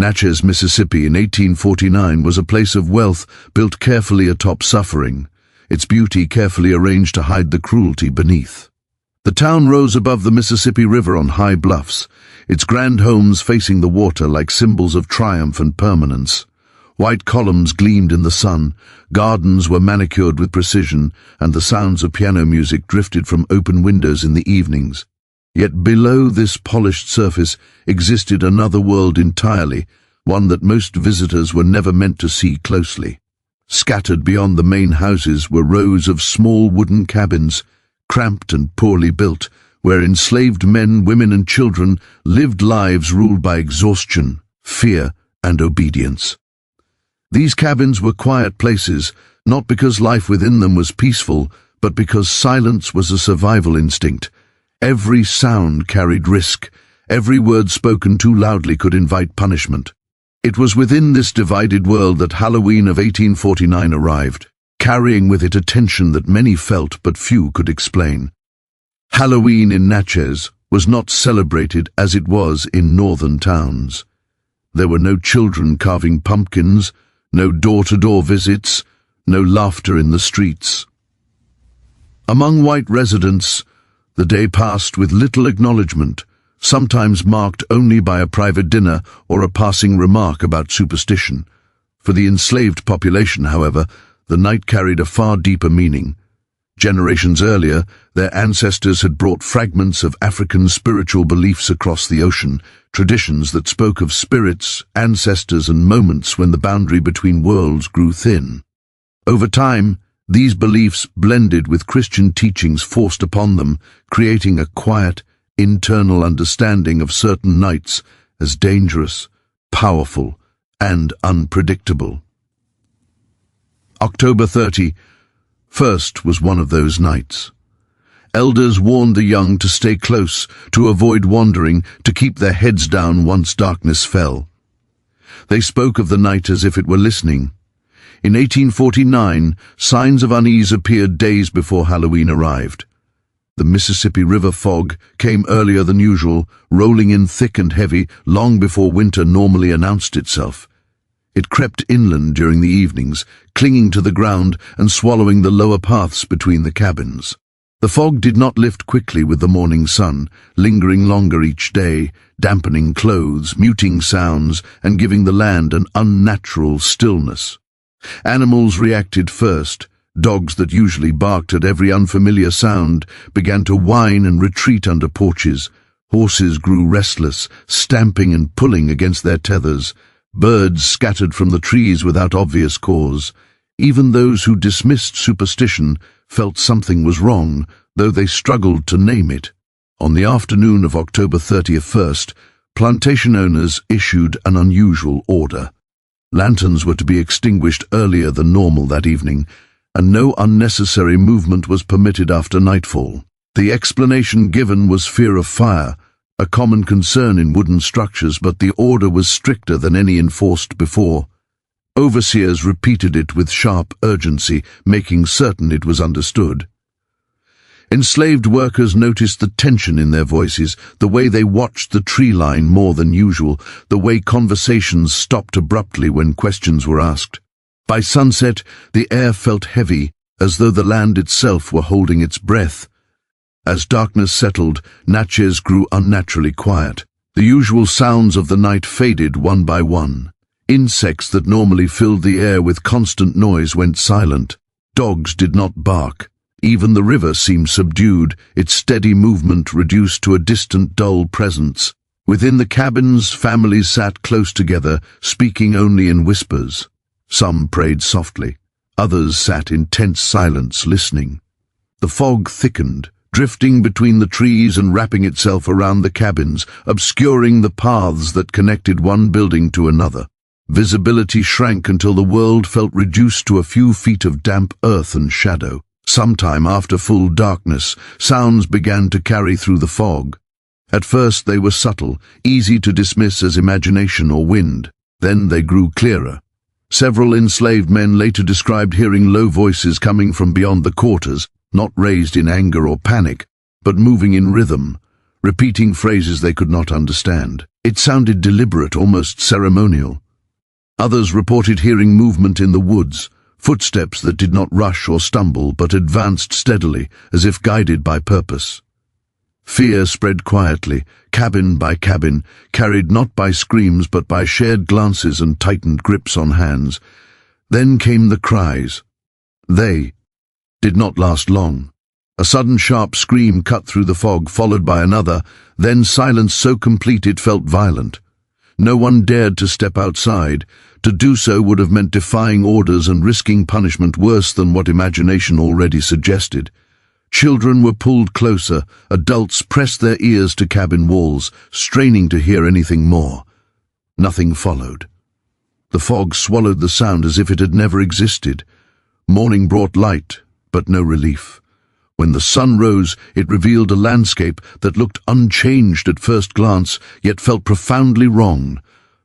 Natchez, Mississippi in 1849 was a place of wealth built carefully atop suffering, its beauty carefully arranged to hide the cruelty beneath. The town rose above the Mississippi River on high bluffs, its grand homes facing the water like symbols of triumph and permanence. White columns gleamed in the sun, gardens were manicured with precision, and the sounds of piano music drifted from open windows in the evenings. Yet below this polished surface existed another world entirely, one that most visitors were never meant to see closely. Scattered beyond the main houses were rows of small wooden cabins, cramped and poorly built, where enslaved men, women and children lived lives ruled by exhaustion, fear and obedience. These cabins were quiet places, not because life within them was peaceful, but because silence was a survival instinct. Every sound carried risk. Every word spoken too loudly could invite punishment. It was within this divided world that Halloween of 1849 arrived, carrying with it a tension that many felt but few could explain. Halloween in Natchez was not celebrated as it was in northern towns. There were no children carving pumpkins, no door-to-door visits, no laughter in the streets. Among white residents, the day passed with little acknowledgement, sometimes marked only by a private dinner or a passing remark about superstition. For the enslaved population, however, the night carried a far deeper meaning. Generations earlier, their ancestors had brought fragments of African spiritual beliefs across the ocean, traditions that spoke of spirits, ancestors, and moments when the boundary between worlds grew thin. Over time, these beliefs blended with Christian teachings forced upon them, creating a quiet, internal understanding of certain nights as dangerous, powerful, and unpredictable. October 31st was one of those nights. Elders warned the young to stay close, to avoid wandering, to keep their heads down once darkness fell. They spoke of the night as if it were listening. In 1849, signs of unease appeared days before Halloween arrived. The Mississippi River fog came earlier than usual, rolling in thick and heavy long before winter normally announced itself. It crept inland during the evenings, clinging to the ground and swallowing the lower paths between the cabins. The fog did not lift quickly with the morning sun, lingering longer each day, dampening clothes, muting sounds, and giving the land an unnatural stillness. Animals reacted first. Dogs that usually barked at every unfamiliar sound began to whine and retreat under porches. Horses grew restless, stamping and pulling against their tethers. Birds scattered from the trees without obvious cause. Even those who dismissed superstition felt something was wrong, though they struggled to name it. On the afternoon of October 31st, plantation owners issued an unusual order. Lanterns were to be extinguished earlier than normal that evening, and no unnecessary movement was permitted after nightfall. The explanation given was fear of fire, a common concern in wooden structures, but the order was stricter than any enforced before. Overseers repeated it with sharp urgency, making certain it was understood. Enslaved workers noticed the tension in their voices, the way they watched the tree line more than usual, the way conversations stopped abruptly when questions were asked. By sunset, the air felt heavy, as though the land itself were holding its breath. As darkness settled, Natchez grew unnaturally quiet. The usual sounds of the night faded one by one. Insects that normally filled the air with constant noise went silent. Dogs did not bark. Even the river seemed subdued, its steady movement reduced to a distant, dull presence. Within the cabins, families sat close together, speaking only in whispers. Some prayed softly. Others sat in tense silence, listening. The fog thickened, drifting between the trees and wrapping itself around the cabins, obscuring the paths that connected one building to another. Visibility shrank until the world felt reduced to a few feet of damp earth and shadow. Sometime after full darkness, sounds began to carry through the fog. At first they were subtle, easy to dismiss as imagination or wind. Then they grew clearer. Several enslaved men later described hearing low voices coming from beyond the quarters, not raised in anger or panic, but moving in rhythm, repeating phrases they could not understand. It sounded deliberate, almost ceremonial. Others reported hearing movement in the woods, footsteps that did not rush or stumble but advanced steadily, as if guided by purpose. Fear spread quietly, cabin by cabin, carried not by screams but by shared glances and tightened grips on hands. Then came the cries. They did not last long. A sudden sharp scream cut through the fog, followed by another, then silence so complete it felt violent. No one dared to step outside. To do so would have meant defying orders and risking punishment worse than what imagination already suggested. Children were pulled closer, adults pressed their ears to cabin walls, straining to hear anything more. Nothing followed. The fog swallowed the sound as if it had never existed. Morning brought light, but no relief. When the sun rose, it revealed a landscape that looked unchanged at first glance, yet felt profoundly wrong.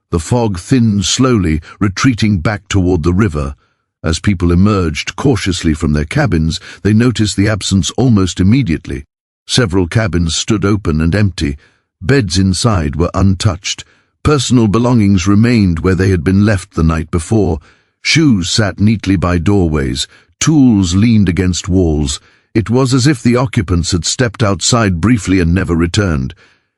The fog thinned slowly, retreating back toward the river. As people emerged cautiously from their cabins, they noticed the absence almost immediately. Several cabins stood open and empty. Beds inside were untouched. Personal belongings remained where they had been left the night before. Shoes sat neatly by doorways. Tools leaned against walls. It was as if the occupants had stepped outside briefly and never returned.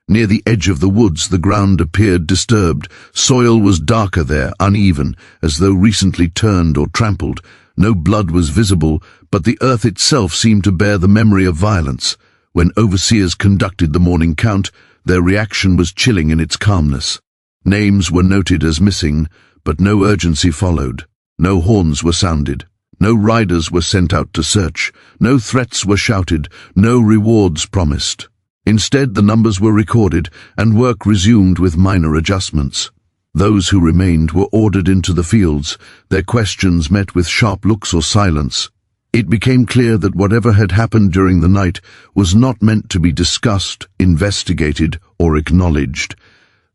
Near the edge of the woods, the ground appeared disturbed. Soil was darker there, uneven, as though recently turned or trampled. No blood was visible, but the earth itself seemed to bear the memory of violence. When overseers conducted the morning count, their reaction was chilling in its calmness. Names were noted as missing, but no urgency followed. No horns were sounded. No riders were sent out to search. No threats were shouted. No rewards promised. Instead, the numbers were recorded, and work resumed with minor adjustments. Those who remained were ordered into the fields, their questions met with sharp looks or silence. It became clear that whatever had happened during the night was not meant to be discussed, investigated, or acknowledged.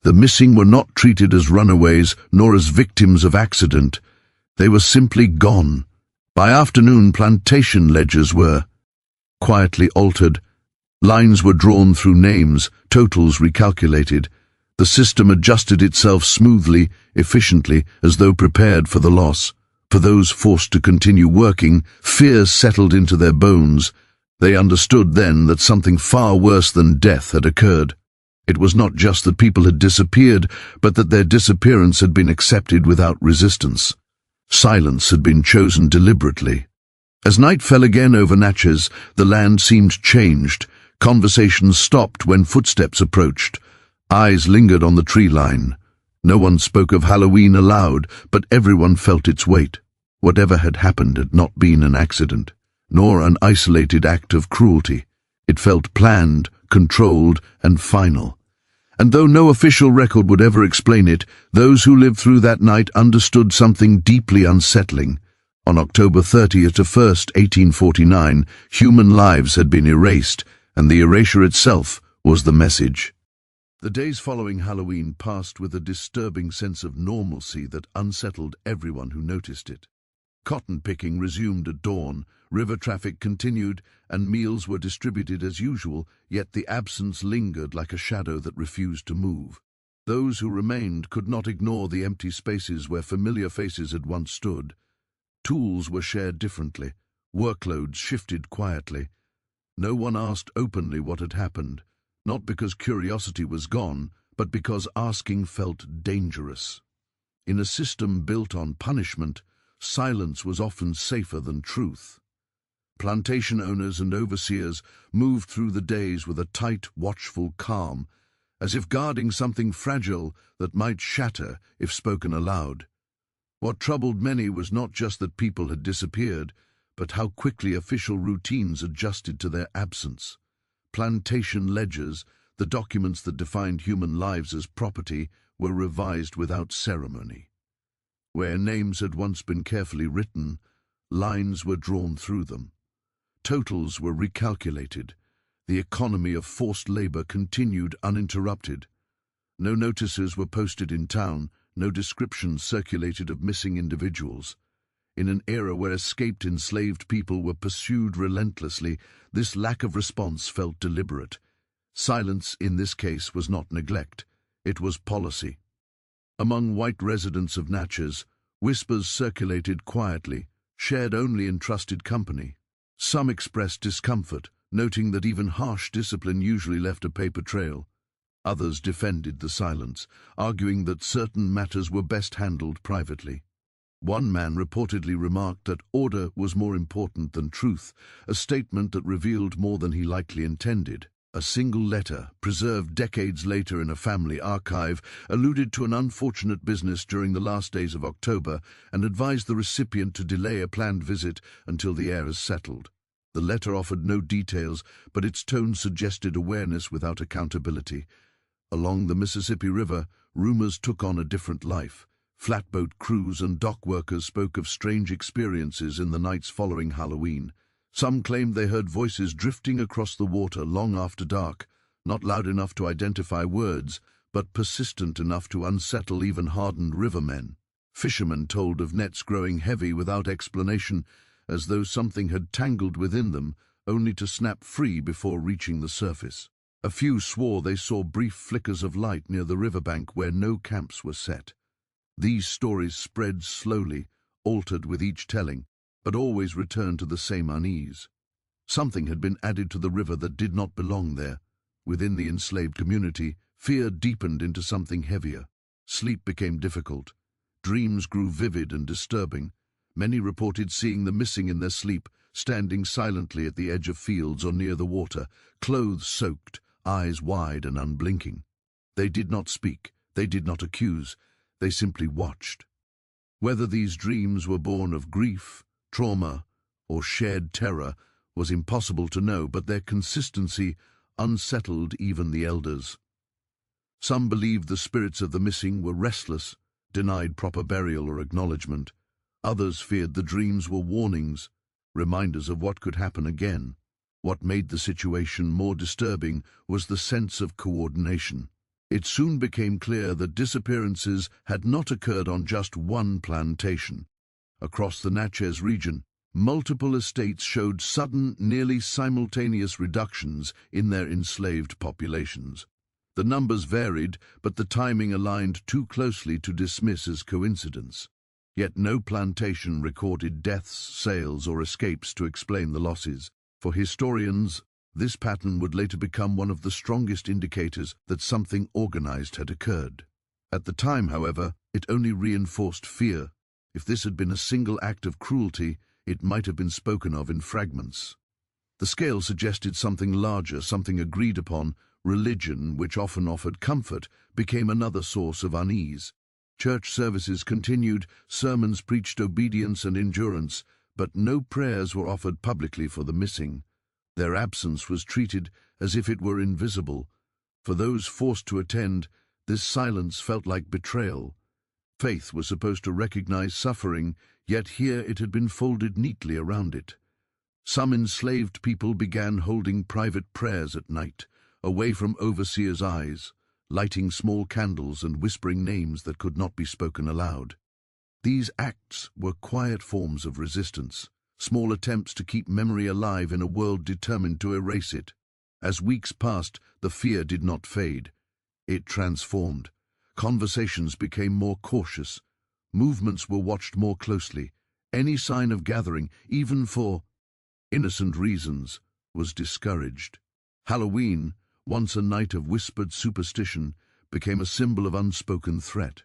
The missing were not treated as runaways, nor as victims of accident. They were simply gone. By afternoon, plantation ledgers were quietly altered. Lines were drawn through names, totals recalculated. The system adjusted itself smoothly, efficiently, as though prepared for the loss. For those forced to continue working, fear settled into their bones. They understood then that something far worse than death had occurred. It was not just that people had disappeared, but that their disappearance had been accepted without resistance. Silence had been chosen deliberately. As night fell again over Natchez, the land seemed changed. Conversations stopped when footsteps approached. Eyes lingered on the tree line. No one spoke of Halloween aloud, but everyone felt its weight. Whatever had happened had not been an accident, nor an isolated act of cruelty. It felt planned, controlled, and final. And though no official record would ever explain it, those who lived through that night understood something deeply unsettling. On October 30th to 1st, 1849, human lives had been erased, and the erasure itself was the message. The days following Halloween passed with a disturbing sense of normalcy that unsettled everyone who noticed it. Cotton picking resumed at dawn, river traffic continued, and meals were distributed as usual, yet the absence lingered like a shadow that refused to move. Those who remained could not ignore the empty spaces where familiar faces had once stood. Tools were shared differently, workloads shifted quietly. No one asked openly what had happened, not because curiosity was gone, but because asking felt dangerous. In a system built on punishment, silence was often safer than truth. Plantation owners and overseers moved through the days with a tight, watchful calm, as if guarding something fragile that might shatter if spoken aloud. What troubled many was not just that people had disappeared, but how quickly official routines adjusted to their absence. Plantation ledgers, the documents that defined human lives as property, were revised without ceremony. Where names had once been carefully written, lines were drawn through them. Totals were recalculated. The economy of forced labor continued uninterrupted. No notices were posted in town, no descriptions circulated of missing individuals. In an era where escaped enslaved people were pursued relentlessly, this lack of response felt deliberate. Silence in this case was not neglect, it was policy. Among white residents of Natchez, whispers circulated quietly, shared only in trusted company. Some expressed discomfort, noting that even harsh discipline usually left a paper trail. Others defended the silence, arguing that certain matters were best handled privately. One man reportedly remarked that order was more important than truth, a statement that revealed more than he likely intended. A single letter, preserved decades later in a family archive, alluded to an unfortunate business during the last days of October and advised the recipient to delay a planned visit until the air is settled. The letter offered no details, but its tone suggested awareness without accountability. Along the Mississippi River, rumors took on a different life. Flatboat crews and dock workers spoke of strange experiences in the nights following Halloween. Some claimed they heard voices drifting across the water long after dark, not loud enough to identify words, but persistent enough to unsettle even hardened rivermen. Fishermen told of nets growing heavy without explanation, as though something had tangled within them, only to snap free before reaching the surface. A few swore they saw brief flickers of light near the riverbank where no camps were set. These stories spread slowly, altered with each telling, but always returned to the same unease. Something had been added to the river that did not belong there. Within the enslaved community, fear deepened into something heavier. Sleep became difficult. Dreams grew vivid and disturbing. Many reported seeing the missing in their sleep, standing silently at the edge of fields or near the water, clothes soaked, eyes wide and unblinking. They did not speak, they did not accuse, they simply watched. Whether these dreams were born of grief, trauma, or shared terror was impossible to know, but their consistency unsettled even the elders. Some believed the spirits of the missing were restless, denied proper burial or acknowledgement. Others feared the dreams were warnings, reminders of what could happen again. What made the situation more disturbing was the sense of coordination. It soon became clear that disappearances had not occurred on just one plantation. Across the Natchez region, multiple estates showed sudden, nearly simultaneous reductions in their enslaved populations. The numbers varied, but the timing aligned too closely to dismiss as coincidence. Yet no plantation recorded deaths, sales, or escapes to explain the losses. For historians, this pattern would later become one of the strongest indicators that something organized had occurred. At the time, however, it only reinforced fear. If this had been a single act of cruelty, it might have been spoken of in fragments. The scale suggested something larger, something agreed upon. Religion, which often offered comfort, became another source of unease. Church services continued, sermons preached obedience and endurance, but no prayers were offered publicly for the missing. Their absence was treated as if it were invisible. For those forced to attend, this silence felt like betrayal. Faith was supposed to recognize suffering, yet here it had been folded neatly around it. Some enslaved people began holding private prayers at night, away from overseers' eyes, lighting small candles and whispering names that could not be spoken aloud. These acts were quiet forms of resistance, small attempts to keep memory alive in a world determined to erase it. As weeks passed, the fear did not fade. It transformed. Conversations became more cautious. Movements were watched more closely. Any sign of gathering, even for innocent reasons, was discouraged. Halloween, once a night of whispered superstition, became a symbol of unspoken threat.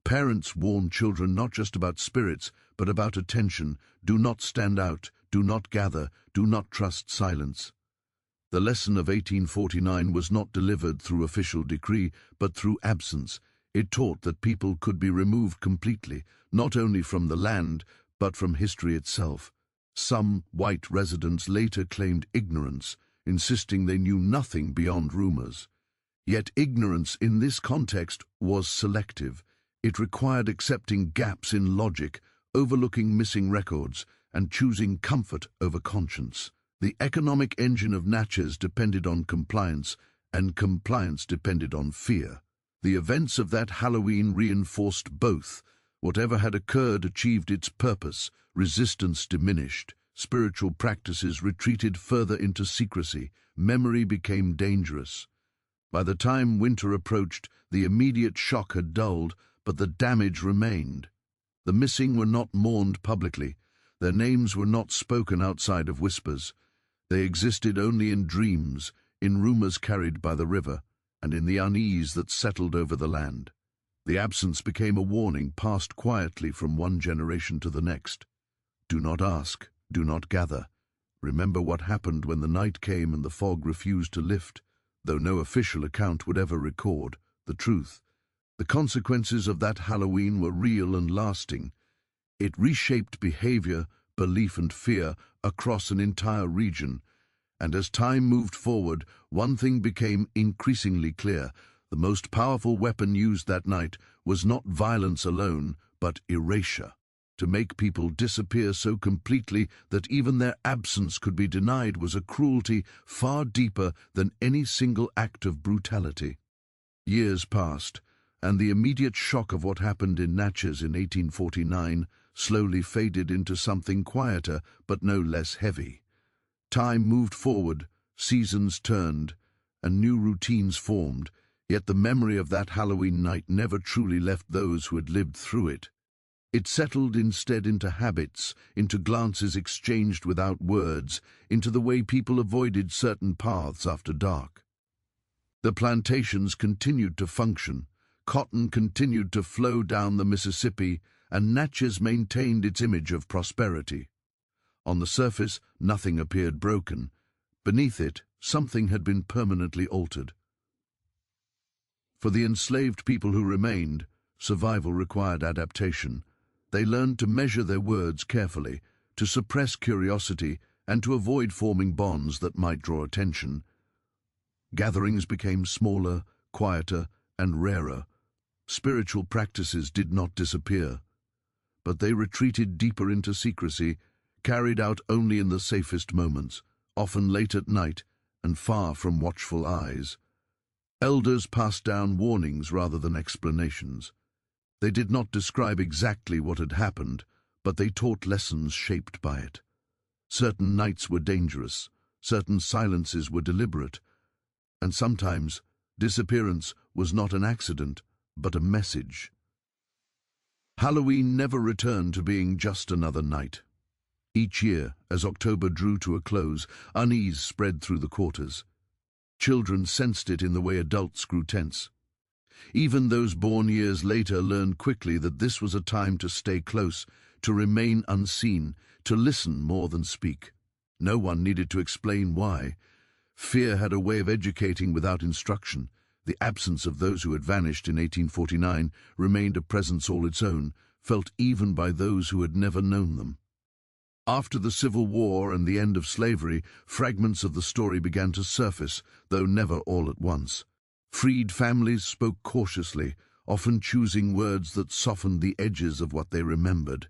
Parents warned children not just about spirits, but about attention. Do not stand out, do not gather, do not trust silence. The lesson of 1849 was not delivered through official decree, but through absence. It taught that people could be removed completely, not only from the land, but from history itself. Some white residents later claimed ignorance, insisting they knew nothing beyond rumors. Yet ignorance in this context was selective. It required accepting gaps in logic, overlooking missing records, and choosing comfort over conscience. The economic engine of Natchez depended on compliance, and compliance depended on fear. The events of that Halloween reinforced both. Whatever had occurred achieved its purpose. Resistance diminished. Spiritual practices retreated further into secrecy. Memory became dangerous. By the time winter approached, the immediate shock had dulled, but the damage remained. The missing were not mourned publicly. Their names were not spoken outside of whispers. They existed only in dreams, in rumors carried by the river, and in the unease that settled over the land. The absence became a warning passed quietly from one generation to the next. Do not ask, do not gather. Remember what happened when the night came and the fog refused to lift, though no official account would ever record the truth. The consequences of that Halloween were real and lasting. It reshaped behavior, belief and fear across an entire region. And as time moved forward, one thing became increasingly clear. The most powerful weapon used that night was not violence alone, but erasure. To make people disappear so completely that even their absence could be denied was a cruelty far deeper than any single act of brutality. Years passed, and the immediate shock of what happened in Natchez in 1849 slowly faded into something quieter but no less heavy. Time moved forward, seasons turned, and new routines formed, yet the memory of that Halloween night never truly left those who had lived through it. It settled instead into habits, into glances exchanged without words, into the way people avoided certain paths after dark. The plantations continued to function, cotton continued to flow down the Mississippi, and Natchez maintained its image of prosperity. On the surface, nothing appeared broken. Beneath it, something had been permanently altered. For the enslaved people who remained, survival required adaptation. They learned to measure their words carefully, to suppress curiosity, and to avoid forming bonds that might draw attention. Gatherings became smaller, quieter, and rarer. Spiritual practices did not disappear, but they retreated deeper into secrecy, carried out only in the safest moments, often late at night and far from watchful eyes. Elders passed down warnings rather than explanations. They did not describe exactly what had happened, but they taught lessons shaped by it. Certain nights were dangerous, certain silences were deliberate, and sometimes disappearance was not an accident, but a message. Halloween never returned to being just another night. Each year, as October drew to a close, unease spread through the quarters. Children sensed it in the way adults grew tense. Even those born years later learned quickly that this was a time to stay close, to remain unseen, to listen more than speak. No one needed to explain why. Fear had a way of educating without instruction. The absence of those who had vanished in 1849 remained a presence all its own, felt even by those who had never known them. After the Civil War and the end of slavery, fragments of the story began to surface, though never all at once. Freed families spoke cautiously, often choosing words that softened the edges of what they remembered.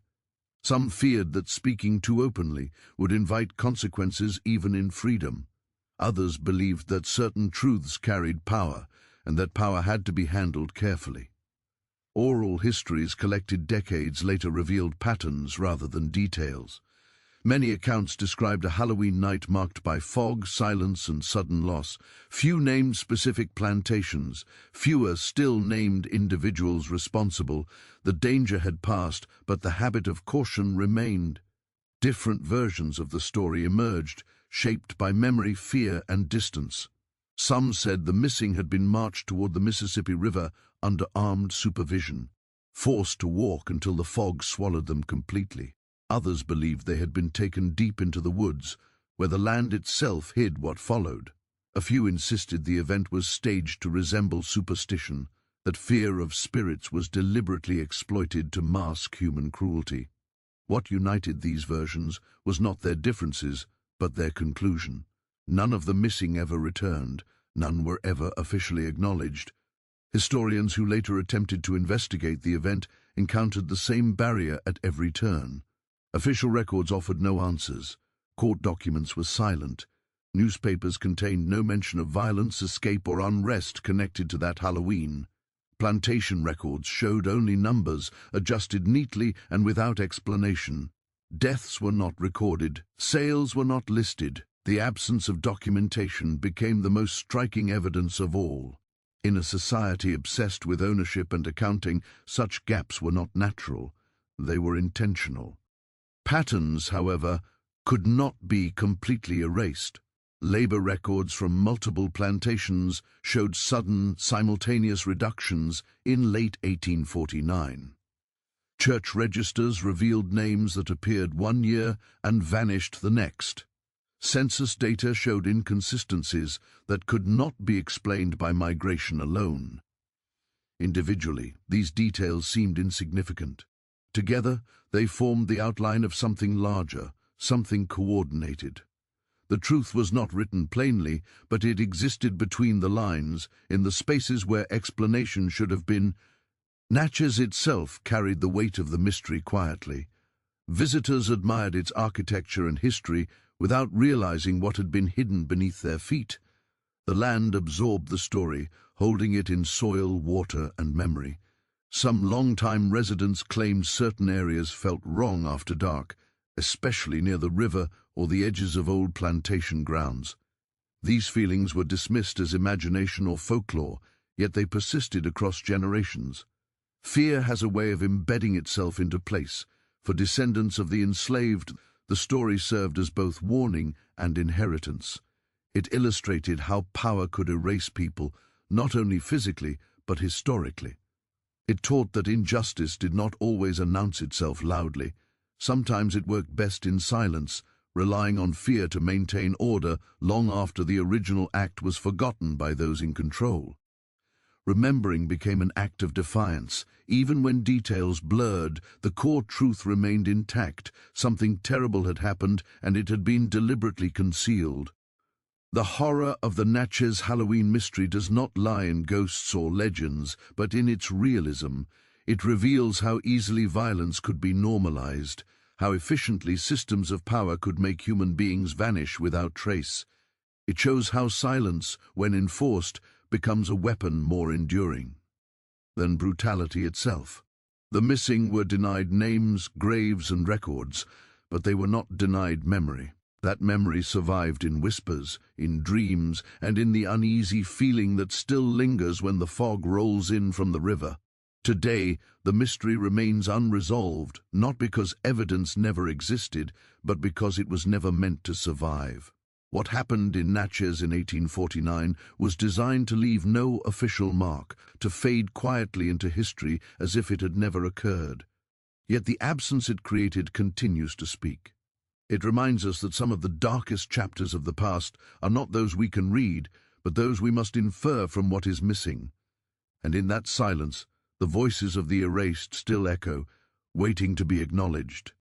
Some feared that speaking too openly would invite consequences even in freedom. Others believed that certain truths carried power, and that power had to be handled carefully. Oral histories collected decades later revealed patterns rather than details. Many accounts described a Halloween night marked by fog, silence, and sudden loss. Few named specific plantations, fewer still named individuals responsible. The danger had passed, but the habit of caution remained. Different versions of the story emerged, shaped by memory, fear, and distance. Some said the missing had been marched toward the Mississippi River under armed supervision, forced to walk until the fog swallowed them completely. Others believed they had been taken deep into the woods, where the land itself hid what followed. A few insisted the event was staged to resemble superstition, that fear of spirits was deliberately exploited to mask human cruelty. What united these versions was not their differences, but their conclusion. None of the missing ever returned, none were ever officially acknowledged. Historians who later attempted to investigate the event encountered the same barrier at every turn. Official records offered no answers. Court documents were silent. Newspapers contained no mention of violence, escape, or unrest connected to that Halloween. Plantation records showed only numbers, adjusted neatly and without explanation. Deaths were not recorded. Sales were not listed. The absence of documentation became the most striking evidence of all. In a society obsessed with ownership and accounting, such gaps were not natural, they were intentional. Patterns, however, could not be completely erased. Labor records from multiple plantations showed sudden, simultaneous reductions in late 1849. Church registers revealed names that appeared one year and vanished the next. Census data showed inconsistencies that could not be explained by migration alone. Individually, these details seemed insignificant. Together, they formed the outline of something larger, something coordinated. The truth was not written plainly, but it existed between the lines, in the spaces where explanation should have been. Natchez itself carried the weight of the mystery quietly. Visitors admired its architecture and history without realizing what had been hidden beneath their feet. The land absorbed the story, holding it in soil, water, and memory. Some long-time residents claimed certain areas felt wrong after dark, especially near the river or the edges of old plantation grounds. These feelings were dismissed as imagination or folklore, yet they persisted across generations. Fear has a way of embedding itself into place. For descendants of the enslaved, the story served as both warning and inheritance. It illustrated how power could erase people, not only physically, but historically. It taught that injustice did not always announce itself loudly. Sometimes it worked best in silence, relying on fear to maintain order long after the original act was forgotten by those in control. Remembering became an act of defiance. Even when details blurred, the core truth remained intact. Something terrible had happened, and it had been deliberately concealed. The horror of the Natchez Halloween mystery does not lie in ghosts or legends, but in its realism. It reveals how easily violence could be normalized, how efficiently systems of power could make human beings vanish without trace. It shows how silence, when enforced, becomes a weapon more enduring than brutality itself. The missing were denied names, graves, and records, but they were not denied memory. That memory survived in whispers, in dreams, and in the uneasy feeling that still lingers when the fog rolls in from the river. Today, the mystery remains unresolved, not because evidence never existed, but because it was never meant to survive. What happened in Natchez in 1849 was designed to leave no official mark, to fade quietly into history as if it had never occurred. Yet the absence it created continues to speak. It reminds us that some of the darkest chapters of the past are not those we can read, but those we must infer from what is missing. And in that silence, the voices of the erased still echo, waiting to be acknowledged.